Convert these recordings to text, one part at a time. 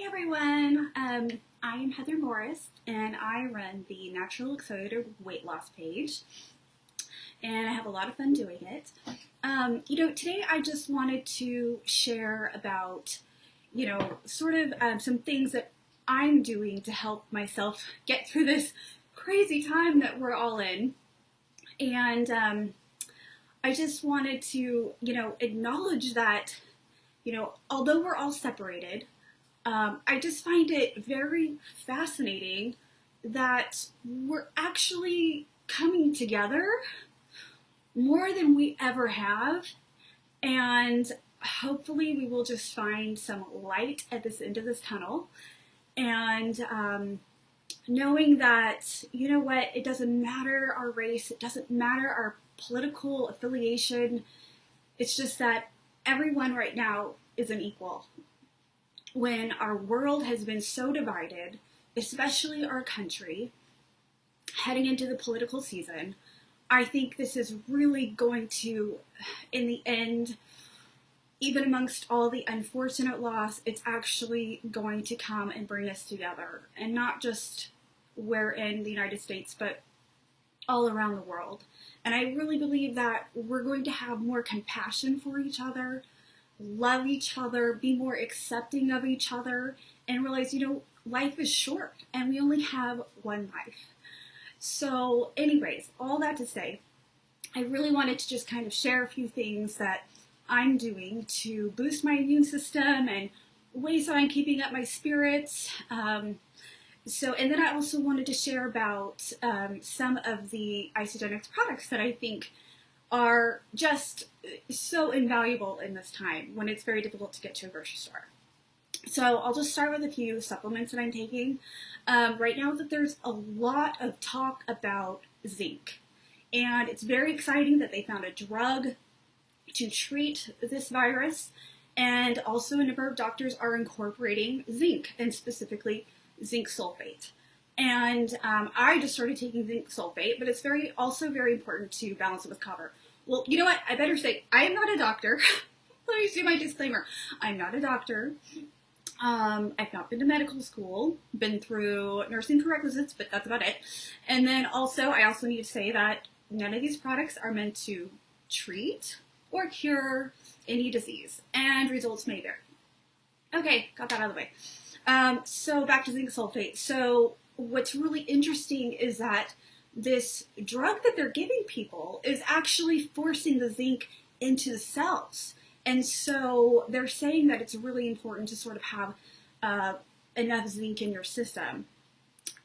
Hey everyone, I am Heather Morris and I run the Natural Accelerator weight loss page and I have a lot of fun doing it. Today I just wanted to share about, some things that I'm doing to help myself get through this crazy time that we're all in. And I just wanted to, acknowledge that, although we're all separated, I just find it very fascinating that we're actually coming together more than we ever have, and hopefully we will just find some light at this end of this tunnel, and knowing that, it doesn't matter our race, it doesn't matter our political affiliation, it's just that everyone right now is an equal. When our world has been so divided, especially our country, heading into the political season, I think this is really going to, in the end, even amongst all the unfortunate loss, it's actually going to come and bring us together. And not just where in the United States, but all around the world. And I really believe that we're going to have more compassion for each other, love each other, be more accepting of each other, and realize, life is short and we only have one life. So anyways, all that to say, I really wanted to just kind of share a few things that I'm doing to boost my immune system and ways that I'm keeping up my spirits. And then I also wanted to share about some of the Isagenix products that I think are just so invaluable in this time when it's very difficult to get to a grocery store. So I'll just start with a few supplements that I'm taking. Right now that there's a lot of talk about zinc, and it's very exciting that they found a drug to treat this virus, and also a number of doctors are incorporating zinc, and specifically zinc sulfate. And I just started taking zinc sulfate, but it's also very important to balance it with copper. Well, you know what? I better say, I am not a doctor. Let me do my disclaimer. I'm not a doctor. I've not been to medical school, been through nursing prerequisites, but that's about it. And then I also need to say that none of these products are meant to treat or cure any disease, and results may vary. Okay, got that out of the way. So back to zinc sulfate. So what's really interesting is that this drug that they're giving people is actually forcing the zinc into the cells. And so they're saying that it's really important to sort of have enough zinc in your system.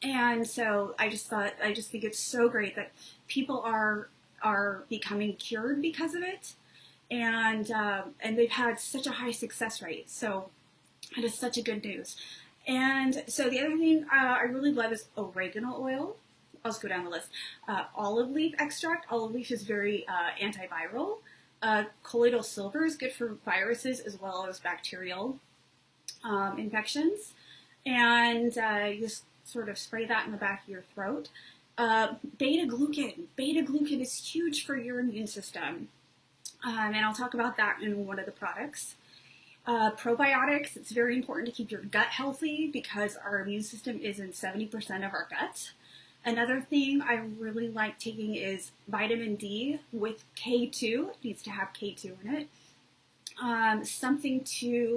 And so I just think it's so great that people are becoming cured because of it. And they've had such a high success rate. So it is such a good news. And so the other thing I really love is oregano oil. I'll just go down the list. Olive leaf extract. Olive leaf is very antiviral. Colloidal silver is good for viruses as well as bacterial infections. And you just sort of spray that in the back of your throat. Beta-glucan. Beta-glucan is huge for your immune system. And I'll talk about that in one of the products. Probiotics, it's very important to keep your gut healthy because our immune system is in 70% of our gut. Another thing I really like taking is vitamin D with K2. It needs to have K2 in it.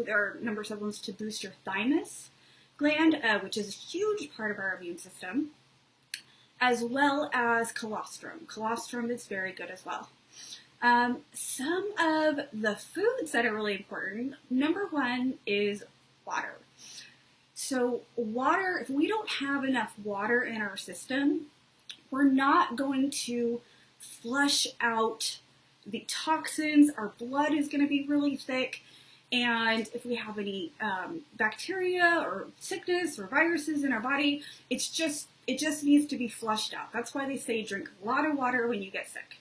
There are a number of supplements to boost your thymus gland, which is a huge part of our immune system, as well as colostrum. Colostrum is very good as well. Some of the foods that are really important, number one is water. So water, if we don't have enough water in our system, we're not going to flush out the toxins. Our blood is going to be really thick. And if we have any bacteria or sickness or viruses in our body, it just needs to be flushed out. That's why they say drink a lot of water when you get sick.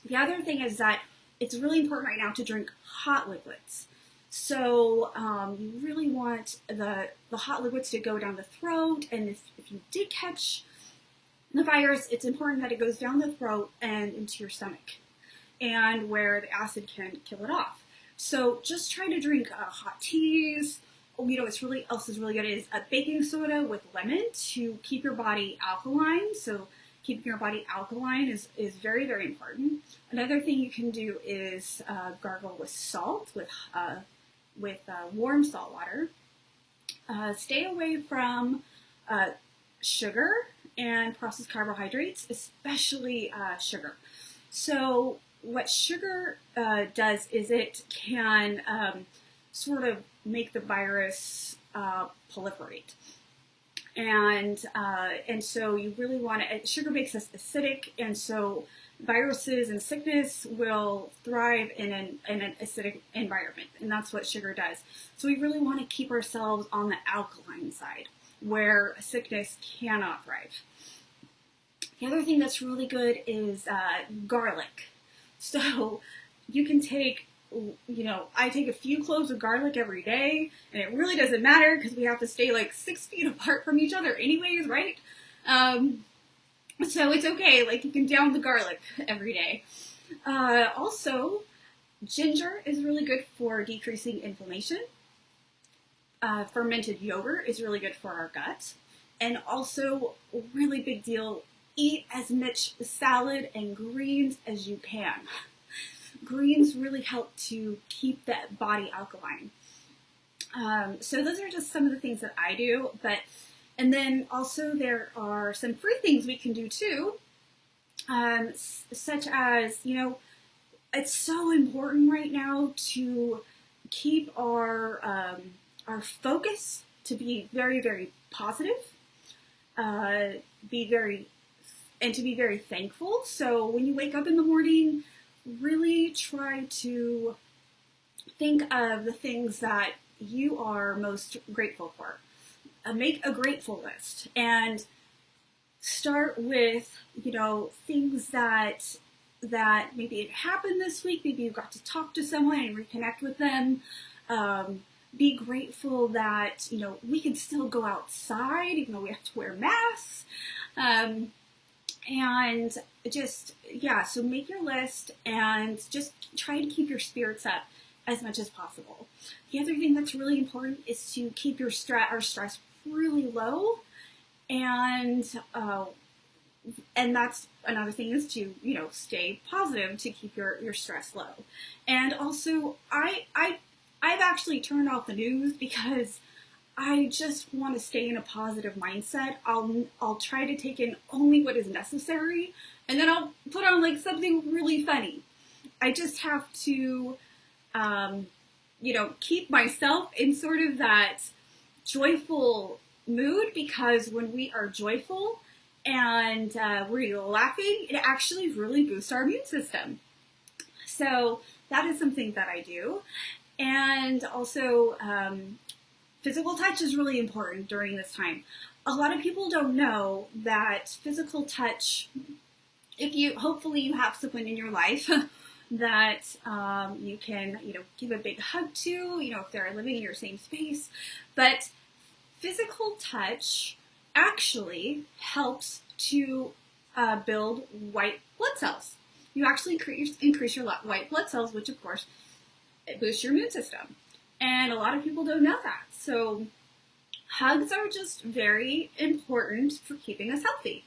The other thing is that it's really important right now to drink hot liquids. So you really want the hot liquids to go down the throat, and if you did catch the virus, it's important that it goes down the throat and into your stomach, and where the acid can kill it off. So just try to drink hot teas. it's really else is really good is a baking soda with lemon to keep your body alkaline. So keeping your body alkaline is very, very important. Another thing you can do is gargle with salt, with warm salt water. Stay away from sugar and processed carbohydrates, especially sugar. So what sugar does is it can sort of make the virus proliferate. And so you really want to, sugar makes us acidic, and so viruses and sickness will thrive in an acidic environment, and that's what sugar does. So we really want to keep ourselves on the alkaline side, where sickness cannot thrive. The other thing that's really good is garlic. So you can take, I take a few cloves of garlic every day, and it really doesn't matter because we have to stay like 6 feet apart from each other anyways, right? So it's okay, like you can down the garlic every day. Also, ginger is really good for decreasing inflammation. Fermented yogurt is really good for our gut. And also, a really big deal, eat as much salad and greens as you can. Greens really help to keep that body alkaline. So those are just some of the things that I do. And then also there are some free things we can do too, such as, it's so important right now to keep our focus to be very, very positive, to be very thankful. So when you wake up in the morning, really try to think of the things that you are most grateful for. Make a grateful list and start with, things that maybe it happened this week. Maybe you got to talk to someone and reconnect with them. Be grateful that, we can still go outside even though we have to wear masks. And just, so make your list and just try to keep your spirits up as much as possible. The other thing that's really important is to keep our stress really low, and that's another thing is to stay positive to keep your stress low. And also, I've actually turned off the news because I just want to stay in a positive mindset. I'll try to take in only what is necessary, and then I'll put on like something really funny. I just have to keep myself in sort of that joyful mood, because when we are joyful and we're laughing, it actually really boosts our immune system. So that is something that I do. And also, physical touch is really important during this time. A lot of people don't know that physical touch, hopefully you have someone in your life that you can, give a big hug to, if they're living in your same space. But physical touch actually helps to build white blood cells. You actually increase your white blood cells, which of course it boosts your immune system. And a lot of people don't know that. So hugs are just very important for keeping us healthy.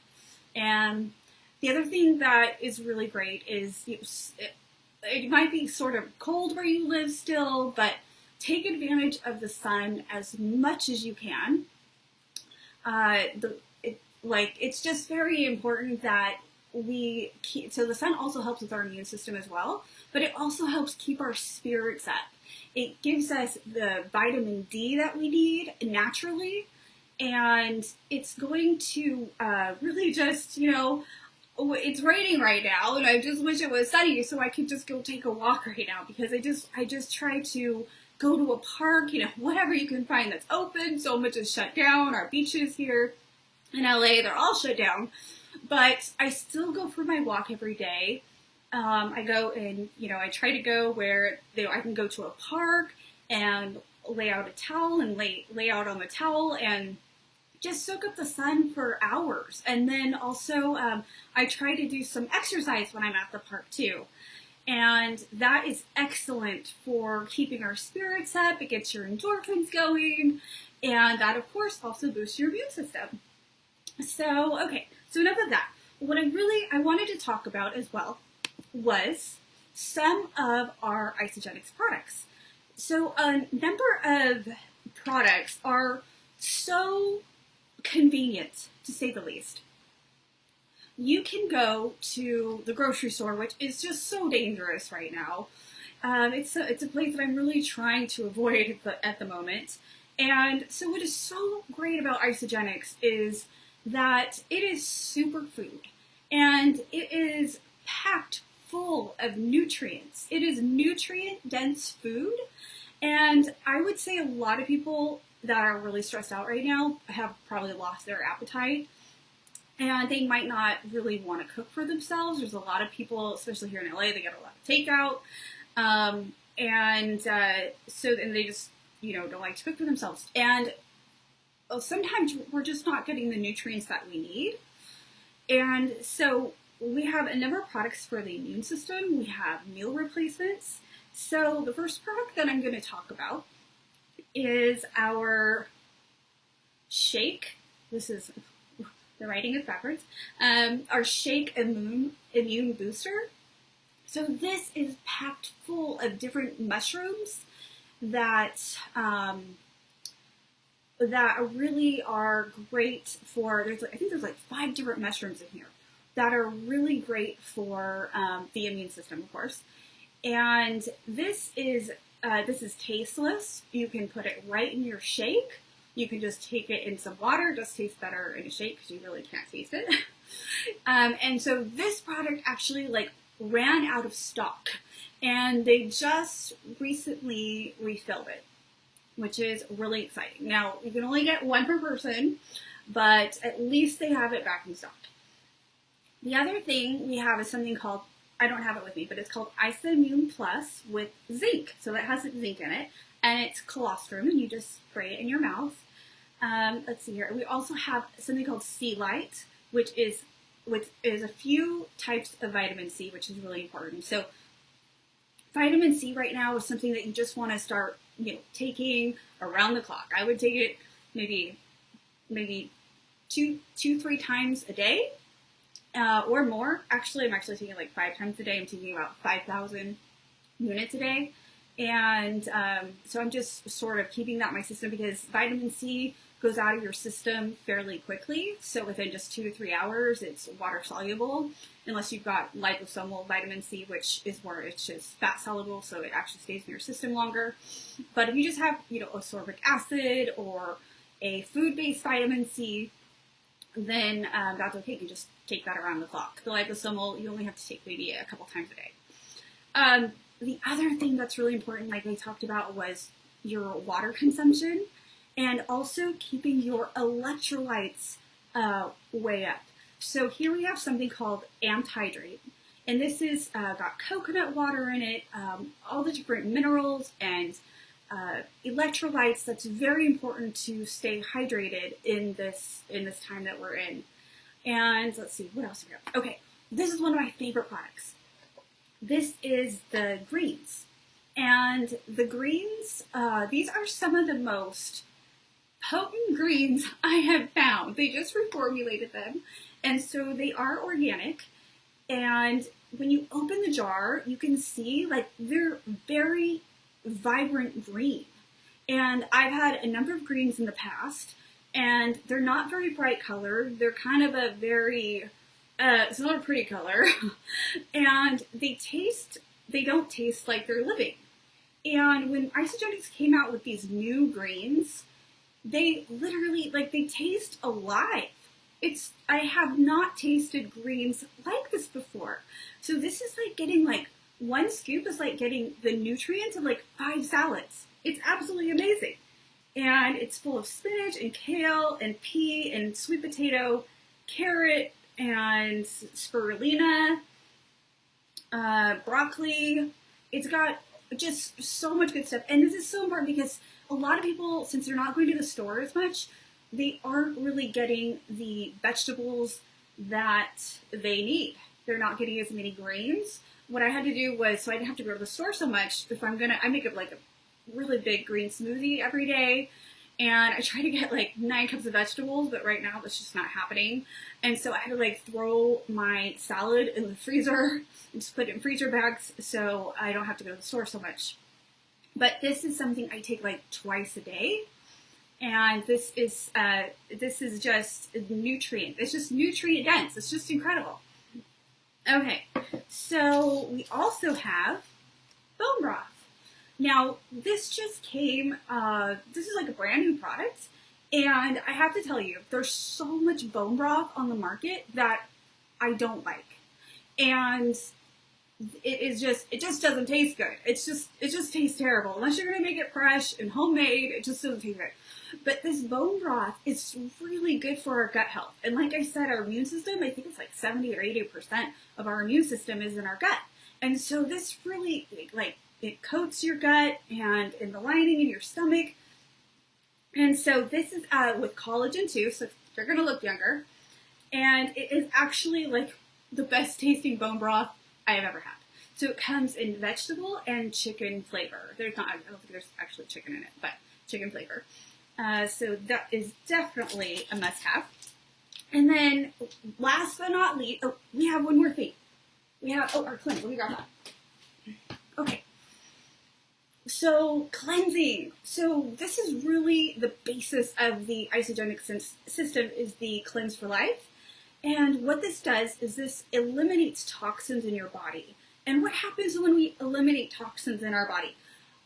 And the other thing that is really great is it might be sort of cold where you live still, but take advantage of the sun as much as you can. It's just very important that so the sun also helps with our immune system as well, but it also helps keep our spirits up. It gives us the vitamin D that we need naturally, and it's going to really just, it's raining right now, and I just wish it was sunny so I could just go take a walk right now, because I just try to go to a park, whatever you can find that's open. So much is shut down. Our beaches here in LA, they're all shut down, but I still go for my walk every day. I go and, I try to go where I can go to a park and lay out a towel and lay out on the towel and just soak up the sun for hours. And then also, I try to do some exercise when I'm at the park too. And that is excellent for keeping our spirits up. It gets your endorphins going. And that, of course, also boosts your immune system. So, okay, so enough of that. What I wanted to talk about as well was some of our Isagenix products. So a number of products are so convenient, to say the least. You can go to the grocery store, which is just so dangerous right now. It's a place that I'm really trying to avoid at the moment. And so what is so great about Isagenix is that it is superfood. And it is packed full of nutrients. It is nutrient-dense food. And I would say a lot of people that are really stressed out right now have probably lost their appetite. And they might not really want to cook for themselves. There's a lot of people, especially here in LA, they get a lot of takeout. So they just, don't like to cook for themselves. And sometimes we're just not getting the nutrients that we need. And so we have a number of products for the immune system. We have meal replacements. So the first product that I'm going to talk about is our shake. This is... the writing is backwards. Our Shake Immune Booster. So this is packed full of different mushrooms that really are great for. I think there's like 5 different mushrooms in here that are really great for the immune system, of course. And this is tasteless. You can put it right in your shake. You can just take it in some water. It does taste better in a shake because you really can't taste it. And so this product actually ran out of stock, and they just recently refilled it, which is really exciting. Now, you can only get 1 per person, but at least they have it back in stock. The other thing we have is something called, I don't have it with me, but it's called IsaMune Plus with zinc. So it has zinc in it, and it's colostrum, and you just spray it in your mouth. Let's see here. We also have something called Sea Light, which is a few types of vitamin C, which is really important. So vitamin C right now is something that you just want to start, taking around the clock. I would take it maybe 2-3 times a day, or more. Actually, I'm actually taking it 5 times a day. I'm taking about 5,000 units a day. And so I'm just sort of keeping that in my system because vitamin C goes out of your system fairly quickly. So within just 2 to 3 hours, it's water soluble, unless you've got liposomal vitamin C, which is where it's just fat soluble, so it actually stays in your system longer. But if you just have, ascorbic acid or a food-based vitamin C, then that's okay. You can just take that around the clock. The liposomal, you only have to take maybe a couple times a day. The other thing that's really important, like we talked about, was your water consumption and also keeping your electrolytes way up. So here we have something called Amped Hydrate, and this is got coconut water in it, all the different minerals and electrolytes. That's very important to stay hydrated in this time that we're in. And let's see, what else do we have? Okay, this is one of my favorite products. This is the greens. And the greens, these are some of the most potent greens I have found. They just reformulated them. And so they are organic. And when you open the jar, you can see they're very vibrant green. And I've had a number of greens in the past, and they're not very bright colored. They're kind of a very... it's not a pretty color, and they don't taste like they're living. And when Isagenix came out with these new greens, they literally, they taste alive. I have not tasted greens like this before. So this is like getting 1 scoop is like getting the nutrients of 5 salads. It's absolutely amazing. And it's full of spinach and kale and pea and sweet potato, carrot, and spirulina, broccoli. It's got just so much good stuff. And this is so important because a lot of people, since they're not going to the store as much, they aren't really getting the vegetables that they need. They're not getting as many grains. what I had to do was, so I didn't have to go to the store so much, I make it like a really big green smoothie every day. And I try to get like 9 cups of vegetables, but right now that's just not happening. And so I had to like throw my salad in the freezer and just put it in freezer bags so I don't have to go to the store so much. But this is something I take like twice a day. And this is just nutrient. It's just nutrient dense. It's just incredible. Okay, so we also have bone broth. Now, this just came, this is like a brand new product, and I have to tell you, there's so much bone broth on the market that I don't like. And it just doesn't taste good. It just tastes terrible. Unless you're going to make it fresh and homemade, it just doesn't taste good. But this bone broth is really good for our gut health. And like I said, our immune system, I think it's like 70 or 80% of our immune system is in our gut. And so this really, like, it coats your gut and in the lining in your stomach. And so this is with collagen too, so you're going to look younger. And it is actually like the best tasting bone broth I have ever had. So it comes in vegetable and chicken flavor. I don't think there's actually chicken in it, but chicken flavor. So that is definitely a must-have. And then last but not least, oh, we have one more thing. We have, our cleanse. Let me grab that. Okay. So cleansing. So this is really the basis of the Isagenix system, is the Cleanse for Life. And what this does is this eliminates toxins in your body. And what happens when we eliminate toxins in our body?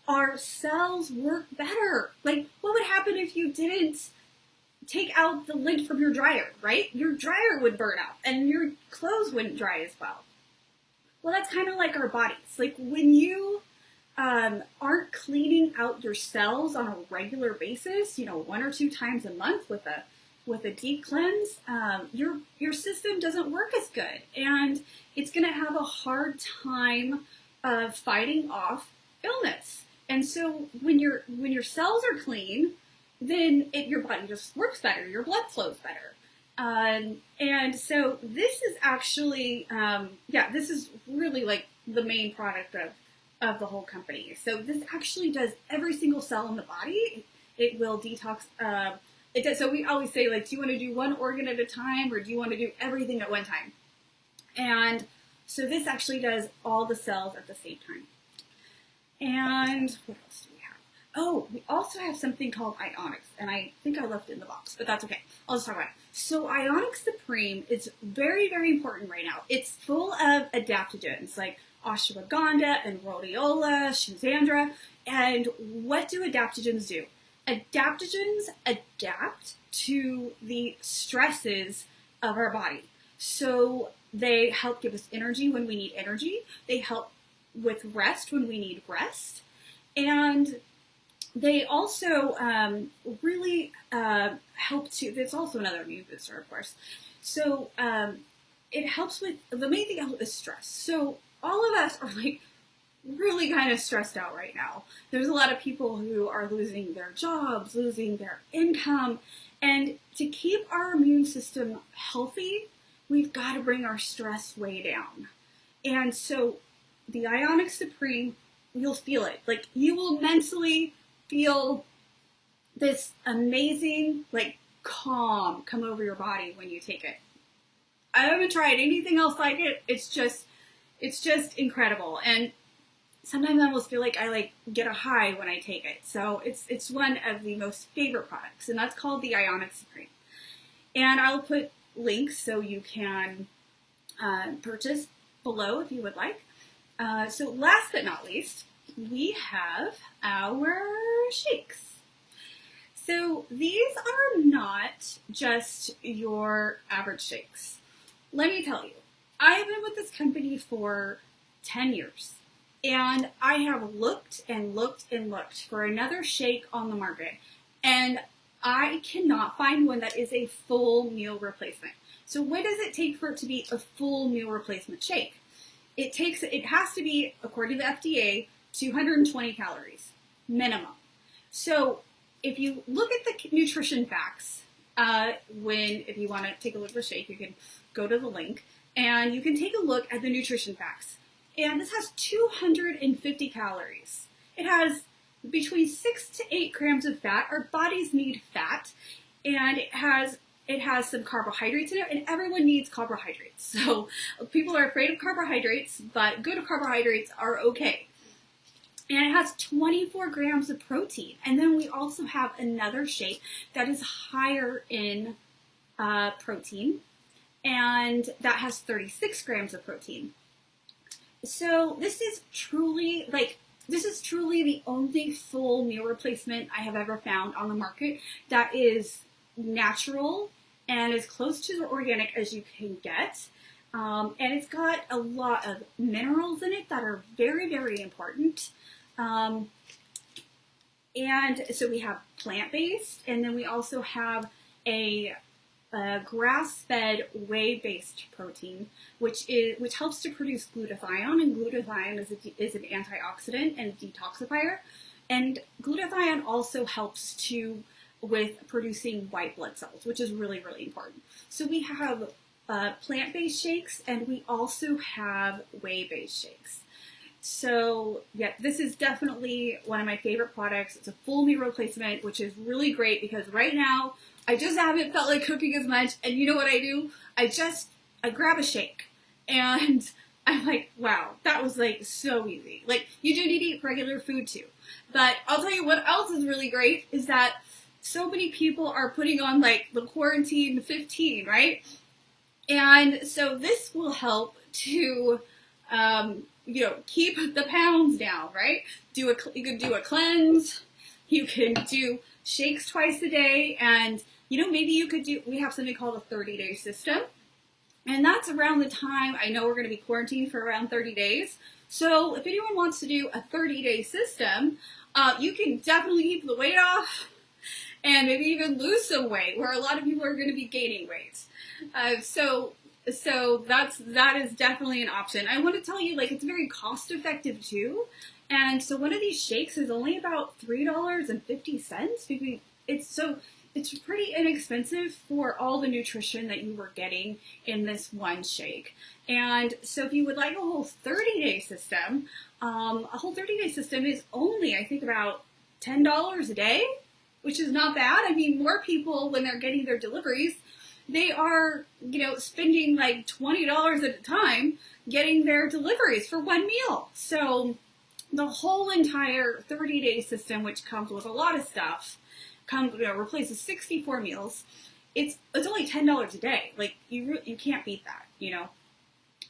Our cells work better. Like, what would happen if you didn't take out the lid from your dryer, right? Your dryer would burn out and your clothes wouldn't dry as well. Well, that's kind of like our bodies. Like when you aren't cleaning out your cells on a regular basis, 1 or 2 times a month with a deep cleanse, your system doesn't work as good, and it's going to have a hard time of fighting off illness. And so when your cells are clean, then your body just works better. Your blood flows better. And so this is actually, this is really like the main product of the whole company. So this actually does every single cell in the body. It will detox. It does. So we always say, like, do you want to do one organ at a time, or do you want to do everything at one time? And so this actually does all the cells at the same time. And what else do we have? Oh, we also have something called Ionics, and I think I left it in the box, but that's okay. I'll just talk about it. So Ionics Supreme is very, very important right now. It's full of adaptogens like ashwagandha and rhodiola, schizandra. And what do adaptogens do? Adaptogens adapt to the stresses of our body. So they help give us energy when we need energy. They help with rest when we need rest. And they also really help to, there's also another immune booster, of course. So it helps with, the main thing is stress. So all of us are like really kind of stressed out right now. There's a lot of people who are losing their jobs, losing their income. And to keep our immune system healthy, we've got to bring our stress way down. And so the Ionics Supreme, you'll feel it. Like, you will mentally feel this amazing, like, calm come over your body when you take it. I haven't tried anything else like it. It's just incredible. And sometimes I almost feel like I get a high when I take it. So it's one of the most favorite products, and that's called the Ionics Supreme. And I'll put links so you can purchase below if you would like. So last but not least, we have our shakes. So these are not just your average shakes. Let me tell you, I have been with this company for 10 years. And I have looked and looked and looked for another shake on the market. And I cannot find one that is a full meal replacement. So what does it take for it to be a full meal replacement shake? It has to be, according to the FDA, 220 calories minimum. So if you look at the nutrition facts, if you want to take a look at the shake, you can go to the link and you can take a look at the nutrition facts. and this has 250 calories. It has between 6 to 8 grams of fat. Our bodies need fat, and it has some carbohydrates in it, and everyone needs carbohydrates. So people are afraid of carbohydrates, but good carbohydrates are okay. And it has 24 grams of protein. And then we also have another shake that is higher in protein, and that has 36 grams of protein. So this is truly the only full meal replacement I have ever found on the market that is natural and as close to organic as you can get. And it's got a lot of minerals in it that are very, very important. And so we have plant-based, and then we also have a grass-fed whey-based protein, which helps to produce glutathione, and glutathione is an antioxidant and detoxifier. And glutathione also helps with producing white blood cells, which is really, really important. So we have plant-based shakes, and we also have whey-based shakes. So yeah, this is definitely one of my favorite products. It's a full meal replacement, which is really great because right now I just haven't felt like cooking as much. And you know what I do? I grab a shake, and I'm like, wow, that was like so easy. Like, you do need to eat regular food too. But I'll tell you what else is really great is that so many people are putting on like the quarantine 15, right? And so this will help to, keep the pounds down, right? You can do a cleanse. You can do shakes twice a day. And, maybe we have something called a 30-day system. And that's around the time I know we're going to be quarantined for around 30 days. So if anyone wants to do a 30-day system, you can definitely keep the weight off and maybe even lose some weight, where a lot of people are going to be gaining weight. So that is definitely an option. I want to tell you, like, it's very cost effective too. And so one of these shakes is only about $3.50. It's pretty inexpensive for all the nutrition that you were getting in this one shake. And so if you would like a whole 30-day system, is only, I think, about $10 a day, which is not bad. I mean, more people, when they're getting their deliveries, they are, spending like $20 at a time getting their deliveries for one meal. So the whole entire 30-day system, which comes with a lot of stuff, replaces 64 meals. It's only $10 a day. Like, you can't beat that,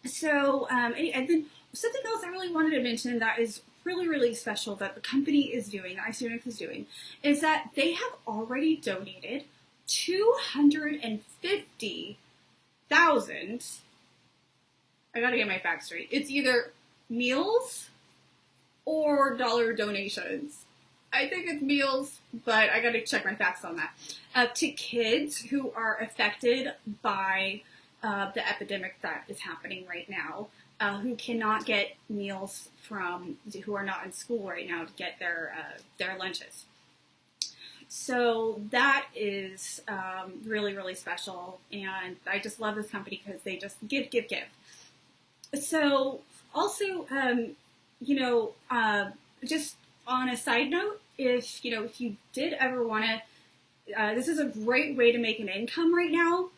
So, and then something else I really wanted to mention that is really, really special that the company is doing, Isagenix is doing, is that they have already donated 250,000, I gotta get my facts straight, it's either meals or dollar donations. I think it's meals, but I gotta check my facts on that. To kids who are affected by the epidemic that is happening right now, who cannot get meals who are not in school right now to get their lunches. So that is really, really special, and I just love this company because they just give. So also, just on a side note, if you did ever want to, this is a great way to make an income right now,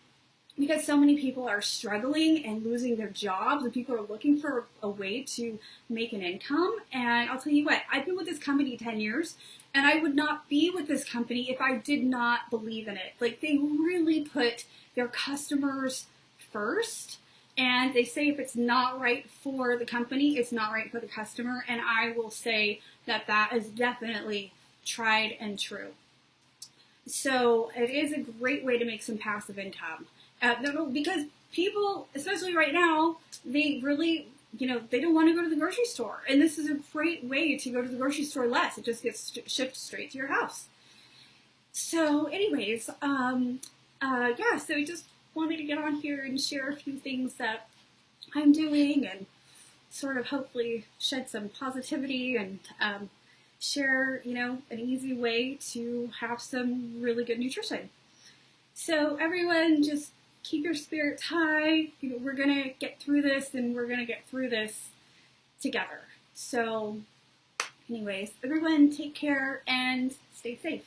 because so many people are struggling and losing their jobs, and people are looking for a way to make an income. And I'll tell you what, I've been with this company 10 years, and I would not be with this company if I did not believe in it. Like, they really put their customers first, and they say if it's not right for the company, it's not right for the customer. And I will say that that is definitely tried and true. So it is a great way to make some passive income. Because people, especially right now, they really, they don't want to go to the grocery store. And this is a great way to go to the grocery store less. It just gets shipped straight to your house. So anyways, so I just wanted to get on here and share a few things that I'm doing and sort of hopefully shed some positivity and share, an easy way to have some really good nutrition. So everyone, just keep your spirits high. We're going to get through this, and we're going to get through this together. So anyways, everyone take care and stay safe.